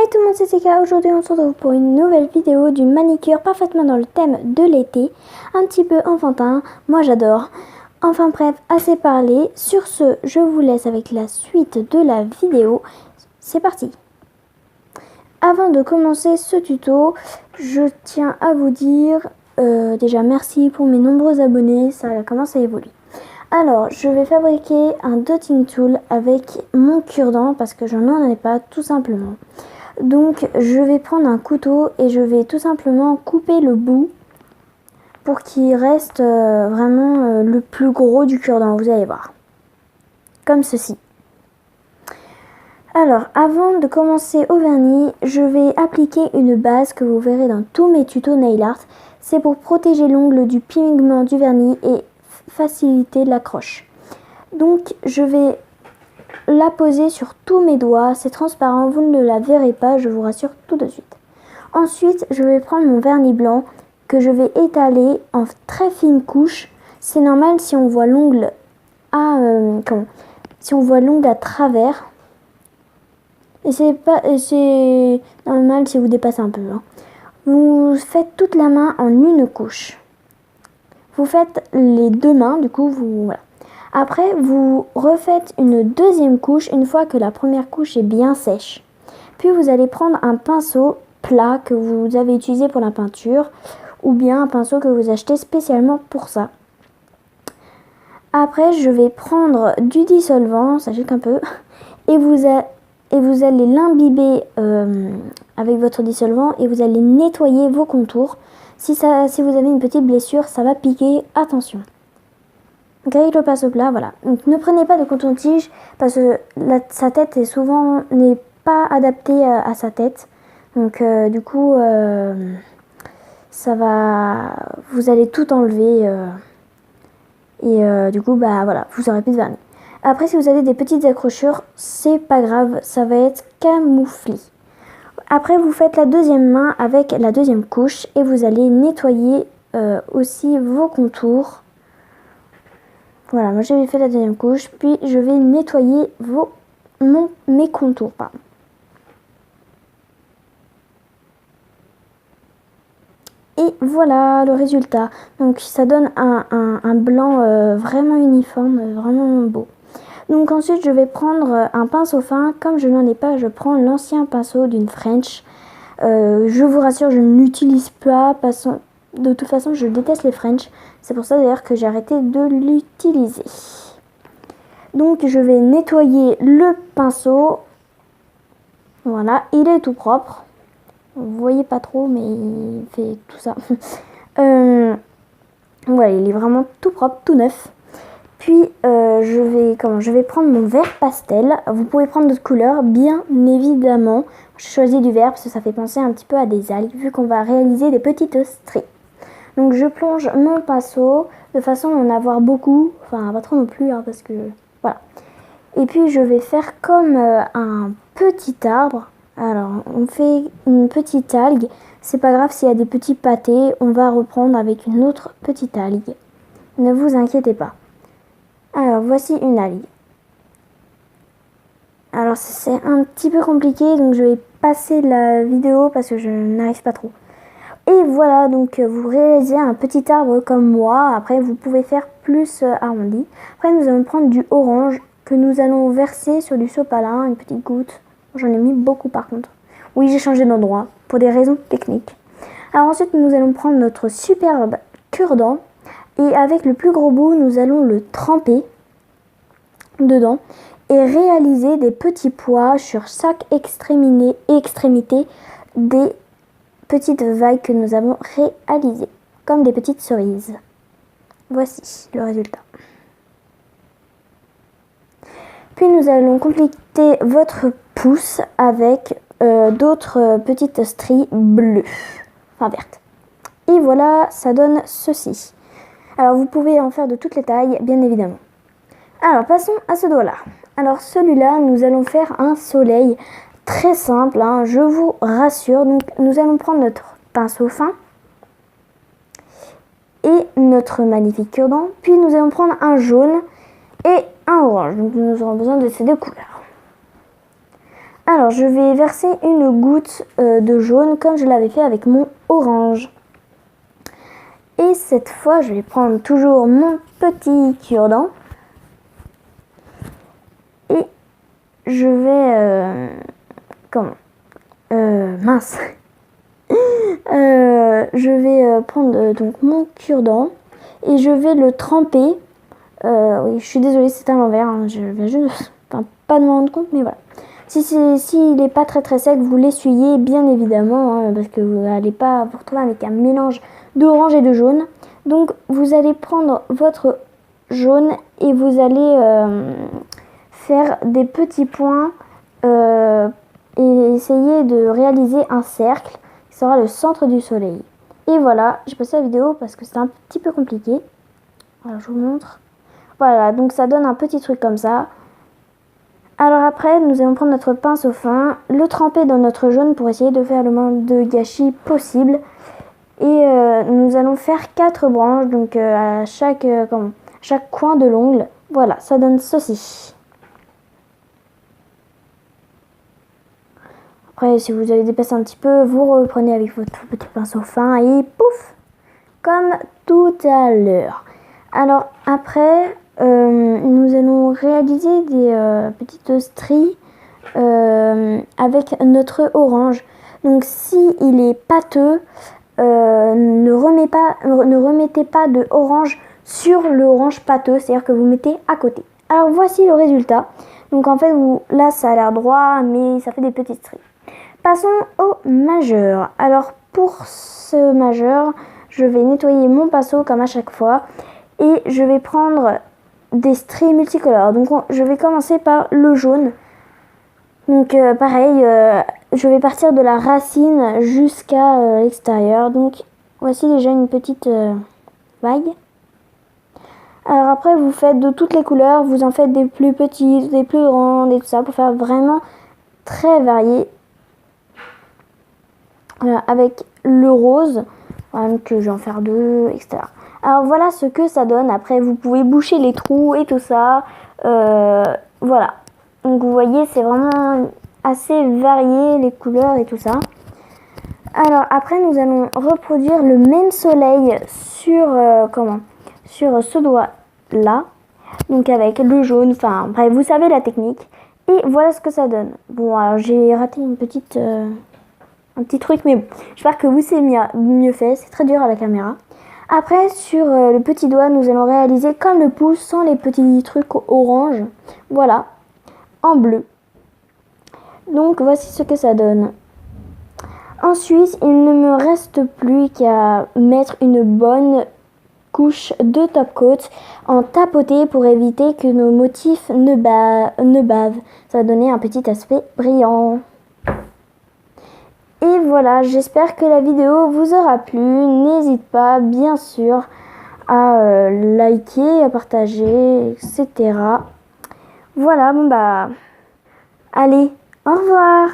Hi tout le monde, c'est Seka. Aujourd'hui on se retrouve pour une nouvelle vidéo du manicure parfaitement dans le thème de l'été. Un petit peu enfantin, moi j'adore. Enfin bref, assez parlé. Sur ce, je vous laisse avec la suite de la vidéo. C'est parti. Avant de commencer ce tuto, je tiens à vous dire déjà merci pour mes nombreux abonnés, ça commence à évoluer. Alors, je vais fabriquer un dotting tool avec mon cure-dent parce que je n'en ai pas tout simplement. Donc, je vais prendre un couteau et je vais tout simplement couper le bout pour qu'il reste vraiment le plus gros du cure-dent, vous allez voir. Comme ceci. Alors, avant de commencer au vernis, je vais appliquer une base que vous verrez dans tous mes tutos nail art. C'est pour protéger l'ongle du pigment du vernis et faciliter l'accroche. Donc je vais la poser sur tous mes doigts, c'est transparent, vous ne la verrez pas, je vous rassure tout de suite. Ensuite, je vais prendre mon vernis blanc que je vais étaler en très fine couche. C'est normal si on voit l'ongle à travers. Et c'est normal si vous dépassez un peu. Vous faites toute la main en une couche. Vous faites les deux mains, du coup, voilà. Après, vous refaites une deuxième couche une fois que la première couche est bien sèche. Puis vous allez prendre un pinceau plat que vous avez utilisé pour la peinture ou bien un pinceau que vous achetez spécialement pour ça. Après, je vais prendre du dissolvant, sachez qu'un peu, et vous allez l'imbiber avec votre dissolvant et vous allez nettoyer vos contours. Si vous avez une petite blessure, ça va piquer, attention. Donc avec le pinceau plat, voilà. Donc ne prenez pas de coton-tige parce que sa tête n'est pas adaptée à sa tête. Donc du coup, vous allez tout enlever et du coup, bah voilà, vous aurez plus de vernis. Après, si vous avez des petites accrochures, c'est pas grave, ça va être camouflé. Après, vous faites la deuxième main avec la deuxième couche et vous allez nettoyer aussi vos contours. Voilà, moi j'ai fait la deuxième couche, puis je vais nettoyer mes contours. Pardon. Et voilà le résultat. Donc ça donne un blanc vraiment uniforme, vraiment beau. Donc ensuite je vais prendre un pinceau fin. Comme je n'en ai pas, je prends l'ancien pinceau d'une French. Je vous rassure, je ne l'utilise pas. De toute façon, je déteste les French. C'est pour ça d'ailleurs que j'ai arrêté de l'utiliser. Donc je vais nettoyer le pinceau. Voilà, il est tout propre. Vous voyez pas trop, mais il fait tout ça. Voilà, il est vraiment tout propre, tout neuf. Puis je vais prendre mon vert pastel. Vous pouvez prendre d'autres couleurs, bien évidemment. J'ai choisi du vert parce que ça fait penser un petit peu à des algues, vu qu'on va réaliser des petites stries. Donc je plonge mon pinceau de façon à en avoir beaucoup. Enfin, pas trop non plus, parce que voilà. Et puis je vais faire comme un petit arbre. Alors, on fait une petite algue. C'est pas grave s'il y a des petits pâtés. On va reprendre avec une autre petite algue. Ne vous inquiétez pas. Alors, voici une algue. Alors, c'est un petit peu compliqué, donc je vais passer la vidéo parce que je n'arrive pas trop. Et voilà, donc vous réalisez un petit arbre comme moi. Après, vous pouvez faire plus arrondi. Après, nous allons prendre du orange que nous allons verser sur du sopalin, une petite goutte. J'en ai mis beaucoup par contre. Oui, j'ai changé d'endroit pour des raisons techniques. Alors ensuite, nous allons prendre notre superbe cure-dent et avec le plus gros bout, nous allons le tremper dedans et réaliser des petits pois sur chaque extrémité des petites vagues que nous avons réalisées, comme des petites cerises. Voici le résultat. Puis nous allons compléter votre pouce avec d'autres petites stries bleues, enfin vertes. Et voilà, ça donne ceci. Alors vous pouvez en faire de toutes les tailles, bien évidemment. Alors passons à ce doigt-là. Alors celui-là, nous allons faire un soleil très simple, je vous rassure. Donc nous allons prendre notre pinceau fin et notre magnifique cure-dent. Puis nous allons prendre un jaune et un orange. Donc nous aurons besoin de ces deux couleurs. Alors, je vais verser une goutte de jaune comme je l'avais fait avec mon orange. Et cette fois, je vais prendre toujours mon petit cure-dent. Et je vais... mince. Je vais prendre donc mon cure-dent et je vais le tremper. Oui, je suis désolée, c'est à l'envers. Hein, je viens juste... pas de me rendre compte, mais voilà. S'il n'est pas très sec, vous l'essuyez bien évidemment, hein, parce que vous n'allez pas vous retrouver avec un mélange d'orange et de jaune. Donc vous allez prendre votre jaune et vous allez faire des petits points et essayer de réaliser un cercle qui sera le centre du soleil. Et voilà, j'ai passé la vidéo parce que c'est un petit peu compliqué. Alors je vous montre. Voilà, donc ça donne un petit truc comme ça. Alors après, nous allons prendre notre pinceau fin, le tremper dans notre jaune pour essayer de faire le moins de gâchis possible. Et nous allons faire 4 branches, donc à chaque coin de l'ongle. Voilà, ça donne ceci. Après, si vous avez dépassé un petit peu, vous reprenez avec votre petit pinceau fin et pouf, comme tout à l'heure. Alors après, nous allons réaliser des petites stries avec notre orange. Donc si il est pâteux, ne remettez pas de orange sur l'orange pâteux, c'est-à-dire que vous mettez à côté. Alors voici le résultat. Donc en fait, là ça a l'air droit, mais ça fait des petites stries. Passons au majeur. Alors pour ce majeur, je vais nettoyer mon pinceau comme à chaque fois et je vais prendre des stries multicolores. Donc je vais commencer par le jaune. Donc pareil, je vais partir de la racine jusqu'à l'extérieur. Donc voici déjà une petite vague. Alors après vous faites de toutes les couleurs, vous en faites des plus petites, des plus grandes et tout ça pour faire vraiment très varié. Avec le rose, que je vais en faire 2, etc. Alors voilà ce que ça donne. Après vous pouvez boucher les trous et tout ça. Voilà. Donc vous voyez, c'est vraiment assez varié les couleurs et tout ça. Alors après nous allons reproduire le même soleil sur sur ce doigt là. Donc avec le jaune, enfin bref, vous savez la technique. Et voilà ce que ça donne. Bon, alors j'ai raté un petit truc, mais bon, j'espère que vous c'est mieux fait. C'est très dur à la caméra. Après sur le petit doigt, nous allons réaliser comme le pouce sans les petits trucs orange. Voilà, en bleu. Donc voici ce que ça donne. Ensuite, il ne me reste plus qu'à mettre une bonne couche de top coat en tapoter pour éviter que nos motifs ne bavent. Ça va donner un petit aspect brillant. Et voilà, j'espère que la vidéo vous aura plu. N'hésite pas, bien sûr, à liker, à partager, etc. Voilà, bon bah, allez, au revoir!